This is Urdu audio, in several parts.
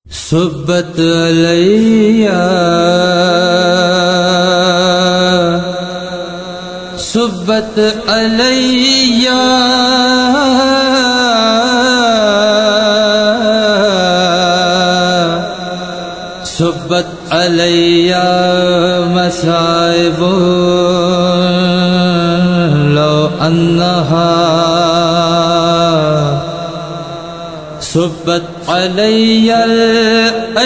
صبت علیہ صبت علیہ صبت علیہ مصائب لو انہا صبت علی الایام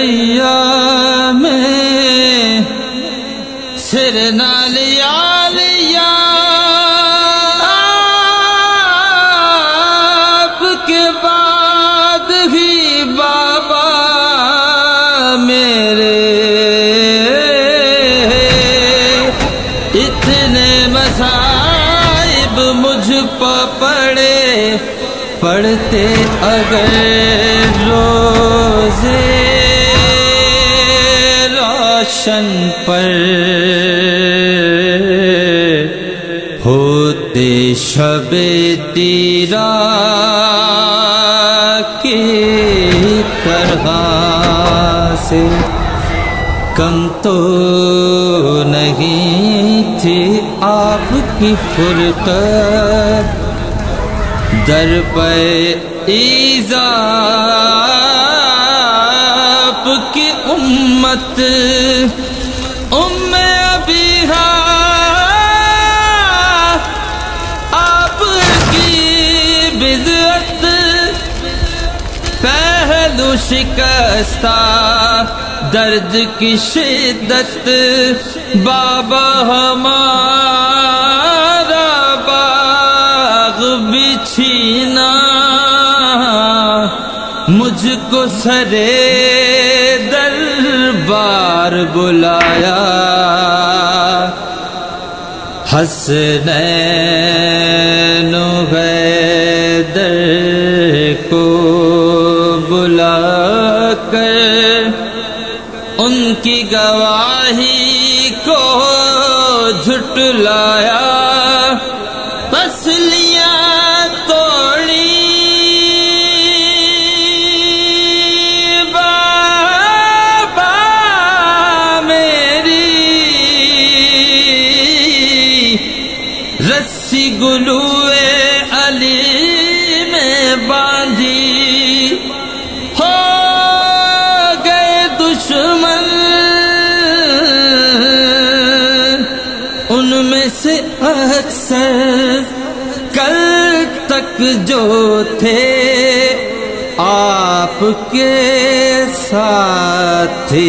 سرنا لیالیا آپ کے بعد ہی بابا میرے اتنے مصائب مجھ پہ پڑے پڑھتے اگر روزے روشن پر ہوتے شب تیرا کی طرح سے کم تو نہیں تھی آپ کی فرقت در پہ ایذاب کی امت ابیہا آپ کی بضعت پہلو شکستہ درد کی شدت بابا ہمارا بچھینا مجھ کو سرے دربار بلایا حسنین و حیدر کو بلا کر ان کی گواہی کو جھٹلایا پسلیاں توڑی بابا میری رسی گلوئے علی میں باندھی ہو گئے دشمن ان میں سے اکثر کل تک جو تھے آپ کے ساتھی